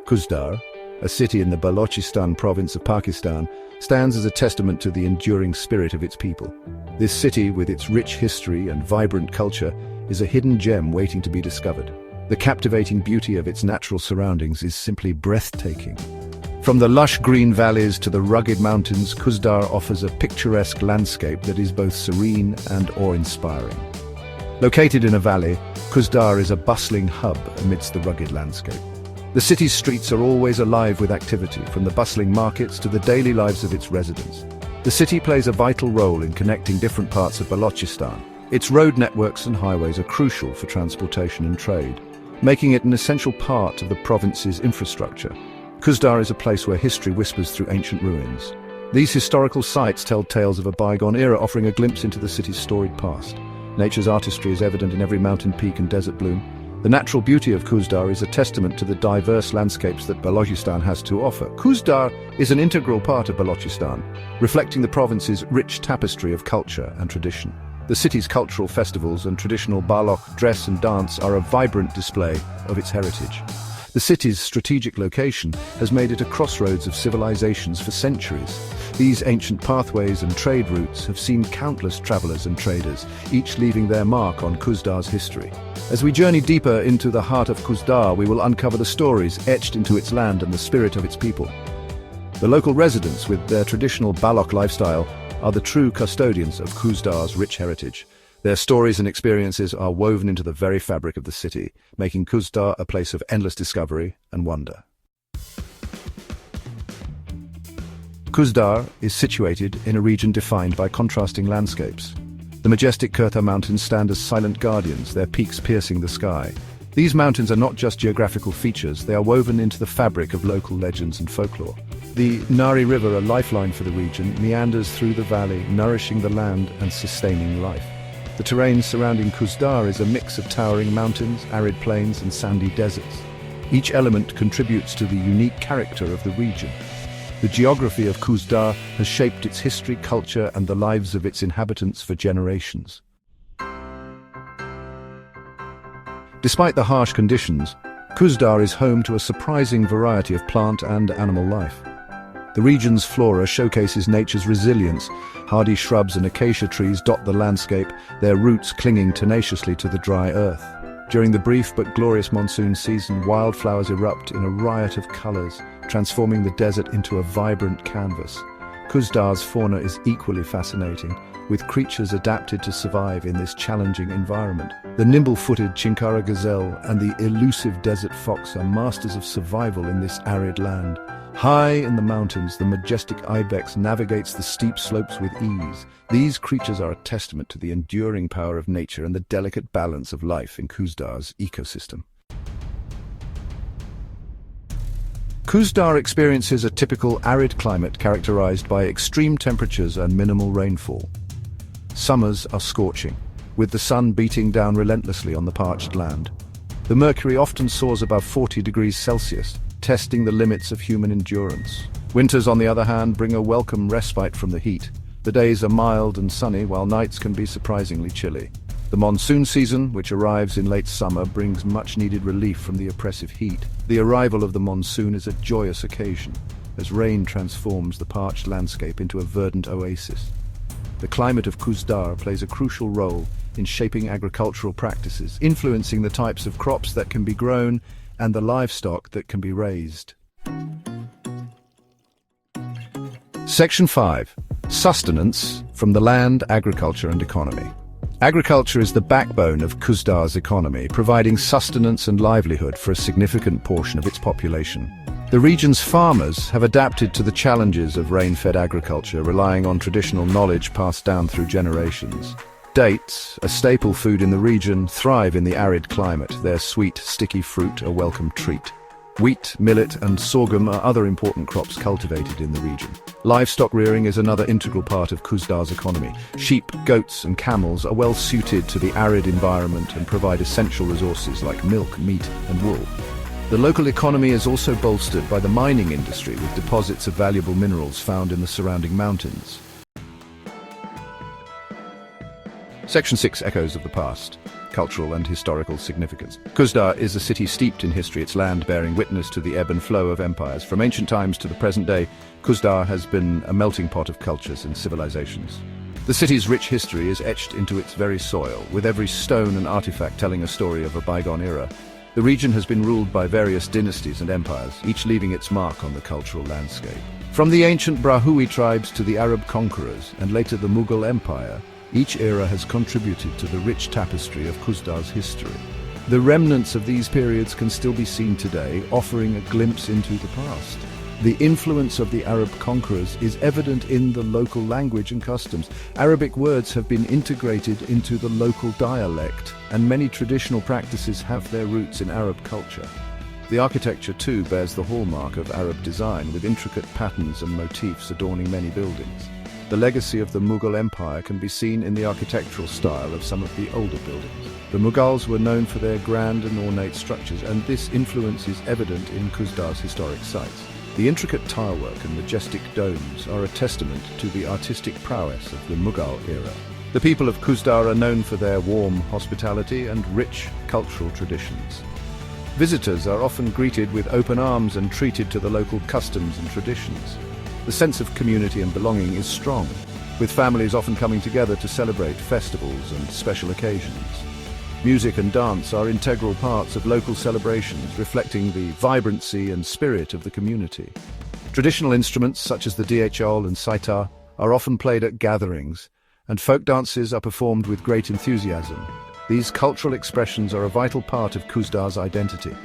Khuzdar, a city in the Balochistan province of Pakistan, stands as a testament to the enduring spirit of its people. This city, with its rich history and vibrant culture, is a hidden gem waiting to be discovered. The captivating beauty of its natural surroundings is simply breathtaking. From the lush green valleys to the rugged mountains, Khuzdar offers a picturesque landscape that is both serene and awe-inspiring. Located in a valley, Khuzdar is a bustling hub amidst the rugged landscape. The city's streets are always alive with activity, from the bustling markets to the daily lives of its residents. The city plays a vital role in connecting different parts of Balochistan. Its road networks and highways are crucial for transportation and trade, making it an essential part of the province's infrastructure. Khuzdar is a place where history whispers through ancient ruins. These historical sites tell tales of a bygone era, offering a glimpse into the city's storied past. Nature's artistry is evident in every mountain peak and desert bloom. The natural beauty of Khuzdar is a testament to the diverse landscapes that Balochistan has to offer. Khuzdar is an integral part of Balochistan, reflecting the province's rich tapestry of culture and tradition. The city's cultural festivals and traditional Baloch dress and dance are a vibrant display of its heritage. The city's strategic location has made it a crossroads of civilizations for centuries. These ancient pathways and trade routes have seen countless travelers and traders, each leaving their mark on Khuzdar's history. As we journey deeper into the heart of Khuzdar, we will uncover the stories etched into its land and the spirit of its people. The local residents, with their traditional Baloch lifestyle, are the true custodians of Khuzdar's rich heritage. Their stories and experiences are woven into the very fabric of the city, making Khuzdar a place of endless discovery and wonder. Khuzdar is situated in a region defined by contrasting landscapes. The majestic Khuzdar Mountains stand as silent guardians, their peaks piercing the sky. These mountains are not just geographical features, they are woven into the fabric of local legends and folklore. The Nari River, a lifeline for the region, meanders through the valley, nourishing the land and sustaining life. The terrain surrounding Khuzdar is a mix of towering mountains, arid plains, and sandy deserts. Each element contributes to the unique character of the region. The geography of Khuzdar has shaped its history, culture, and the lives of its inhabitants for generations. Despite the harsh conditions, Khuzdar is home to a surprising variety of plant and animal life. The region's flora showcases nature's resilience. Hardy shrubs and acacia trees dot the landscape, their roots clinging tenaciously to the dry earth. During the brief but glorious monsoon season, wildflowers erupt in a riot of colors, transforming the desert into a vibrant canvas. Khuzdar's fauna is equally fascinating, with creatures adapted to survive in this challenging environment. The nimble-footed Chinkara gazelle and the elusive desert fox are masters of survival in this arid land. High in the mountains, the majestic ibex navigates the steep slopes with ease. These creatures are a testament to the enduring power of nature and the delicate balance of life in Khuzdar's ecosystem. Khuzdar experiences a typical arid climate characterized by extreme temperatures and minimal rainfall. Summers are scorching, with the sun beating down relentlessly on the parched land. The mercury often soars above 40 degrees Celsius, testing the limits of human endurance. Winters, on the other hand, bring a welcome respite from the heat. The days are mild and sunny, while nights can be surprisingly chilly. The monsoon season, which arrives in late summer, brings much-needed relief from the oppressive heat. The arrival of the monsoon is a joyous occasion, as rain transforms the parched landscape into a verdant oasis. The climate of Khuzdar plays a crucial role in shaping agricultural practices, influencing the types of crops that can be grown and the livestock that can be raised. Section 5. Sustenance from the land, agriculture and economy. Agriculture is the backbone of Khuzdar's economy, providing sustenance and livelihood for a significant portion of its population. The region's farmers have adapted to the challenges of rain-fed agriculture, relying on traditional knowledge passed down through generations. Dates, a staple food in the region, thrive in the arid climate, their sweet, sticky fruit a welcome treat. Wheat, millet and sorghum are other important crops cultivated in the region. Livestock rearing is another integral part of Khuzdar's economy. Sheep, goats and camels are well suited to the arid environment and provide essential resources like milk, meat and wool. The local economy is also bolstered by the mining industry, with deposits of valuable minerals found in the surrounding mountains. Section 6. Echoes of the past. cultural and historical significance. Khuzdar is a city steeped in history, its land bearing witness to the ebb and flow of empires. From ancient times to the present day, Khuzdar has been a melting pot of cultures and civilizations. The city's rich history is etched into its very soil, with every stone and artifact telling a story of a bygone era. The region has been ruled by various dynasties and empires, each leaving its mark on the cultural landscape. From the ancient Brahui tribes to the Arab conquerors, and later the Mughal Empire, each era has contributed to the rich tapestry of Khuzdar's history. The remnants of these periods can still be seen today, offering a glimpse into the past. The influence of the Arab conquerors is evident in the local language and customs. Arabic words have been integrated into the local dialect, and many traditional practices have their roots in Arab culture. The architecture too bears the hallmark of Arab design, with intricate patterns and motifs adorning many buildings. The legacy of the Mughal Empire can be seen in the architectural style of some of the older buildings. The Mughals were known for their grand and ornate structures, and this influence is evident in Khuzdar's historic sites. The intricate tilework and majestic domes are a testament to the artistic prowess of the Mughal era. The people of Khuzdar are known for their warm hospitality and rich cultural traditions. Visitors are often greeted with open arms and treated to the local customs and traditions. The sense of community and belonging is strong, with families often coming together to celebrate festivals and special occasions. Music and dance are integral parts of local celebrations, reflecting the vibrancy and spirit of the community. Traditional instruments such as the dhol and sitar are often played at gatherings, and folk dances are performed with great enthusiasm. These cultural expressions are a vital part of Khuzdar's identity.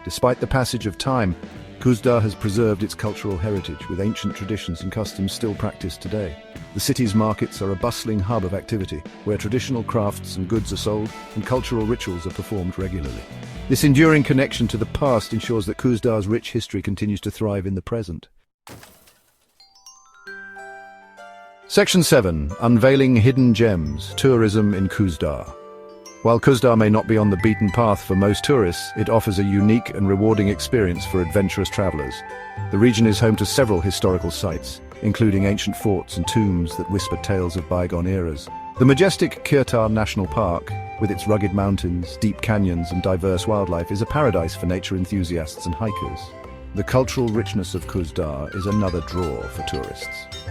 Despite the passage of time, Khuzdar has preserved its cultural heritage, with ancient traditions and customs still practiced today. The city's markets are a bustling hub of activity, where traditional crafts and goods are sold and cultural rituals are performed regularly. This enduring connection to the past ensures that Khuzdar's rich history continues to thrive in the present. Section 7. Unveiling Hidden Gems, Tourism in Khuzdar. While Khuzdar may not be on the beaten path for most tourists, it offers a unique and rewarding experience for adventurous travelers. The region is home to several historical sites, including ancient forts and tombs that whisper tales of bygone eras. The majestic Khuzdar National Park, with its rugged mountains, deep canyons and diverse wildlife, is a paradise for nature enthusiasts and hikers. The cultural richness of Khuzdar is another draw for tourists.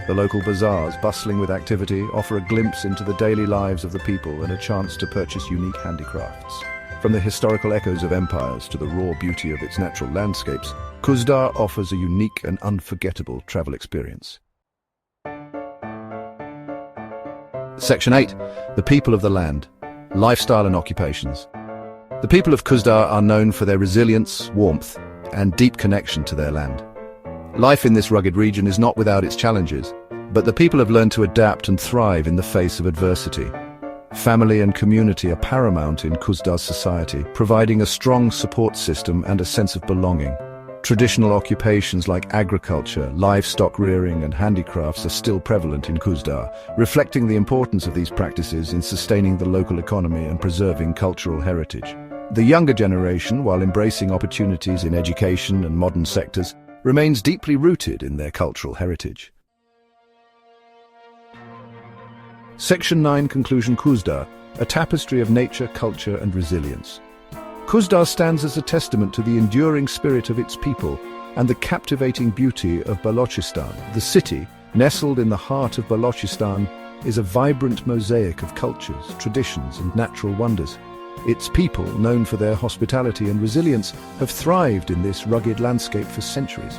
The local bazaars, bustling with activity, offer a glimpse into the daily lives of the people and a chance to purchase unique handicrafts. From the historical echoes of empires to the raw beauty of its natural landscapes, Khuzdar offers a unique and unforgettable travel experience. Section 8. The People of the Land, Lifestyle and Occupations. The people of Khuzdar are known for their resilience, warmth, and deep connection to their land. Life in this rugged region is not without its challenges, but the people have learned to adapt and thrive in the face of adversity. Family and community are paramount in Khuzdar's society, providing a strong support system and a sense of belonging. Traditional occupations like agriculture, livestock rearing, and handicrafts are still prevalent in Khuzdar, reflecting the importance of these practices in sustaining the local economy and preserving cultural heritage. The younger generation, while embracing opportunities in education and modern sectors, remains deeply rooted in their cultural heritage. Section 9. Conclusion. Khuzdar, a tapestry of nature, culture and resilience. Khuzdar stands as a testament to the enduring spirit of its people and the captivating beauty of Balochistan. The city, nestled in the heart of Balochistan, is a vibrant mosaic of cultures, traditions and natural wonders. Its people, known for their hospitality and resilience, have thrived in this rugged landscape for centuries.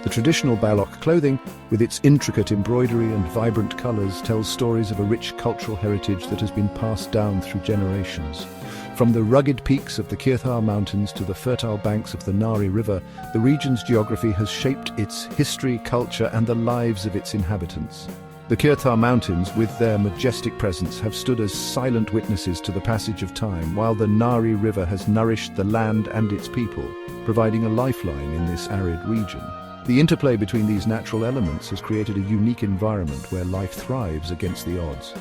The traditional Baloch clothing, with its intricate embroidery and vibrant colors, tells stories of a rich cultural heritage that has been passed down through generations. From the rugged peaks of the Khuzdar Mountains to the fertile banks of the Nari River, the region's geography has shaped its history, culture, and the lives of its inhabitants. The Khuzdar Mountains, with their majestic presence, have stood as silent witnesses to the passage of time, while the Nari River has nourished the land and its people, providing a lifeline in this arid region. The interplay between these natural elements has created a unique environment where life thrives against the odds.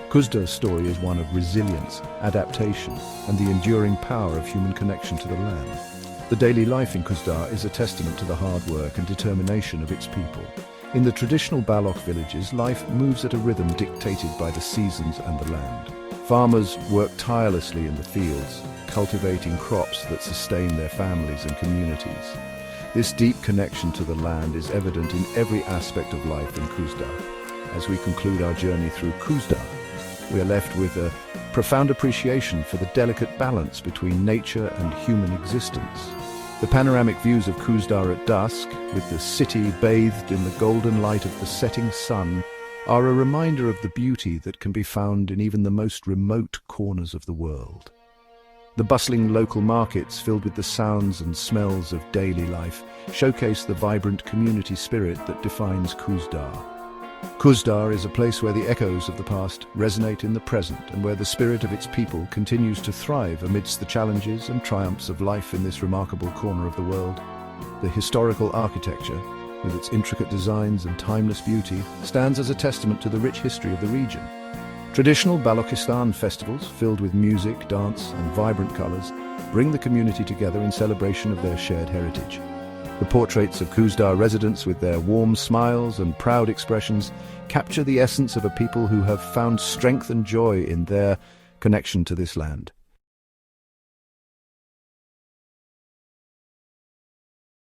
Khuzdar's story is one of resilience, adaptation, and the enduring power of human connection to the land. The daily life in Khuzdar is a testament to the hard work and determination of its people. In the traditional Baloch villages, life moves at a rhythm dictated by the seasons and the land. Farmers work tirelessly in the fields, cultivating crops that sustain their families and communities. This deep connection to the land is evident in every aspect of life in Khuzdar. As we conclude our journey through Khuzdar, we are left with a profound appreciation for the delicate balance between nature and human existence. The panoramic views of Khuzdar at dusk, with the city bathed in the golden light of the setting sun, are a reminder of the beauty that can be found in even the most remote corners of the world. The bustling local markets, filled with the sounds and smells of daily life, showcase the vibrant community spirit that defines Khuzdar. Khuzdar is a place where the echoes of the past resonate in the present and where the spirit of its people continues to thrive amidst the challenges and triumphs of life in this remarkable corner of the world. The historical architecture, with its intricate designs and timeless beauty, stands as a testament to the rich history of the region. Traditional Balochistan festivals, filled with music, dance, and vibrant colors, bring the community together in celebration of their shared heritage. The portraits of Khuzdar residents, with their warm smiles and proud expressions, capture the essence of a people who have found strength and joy in their connection to this land.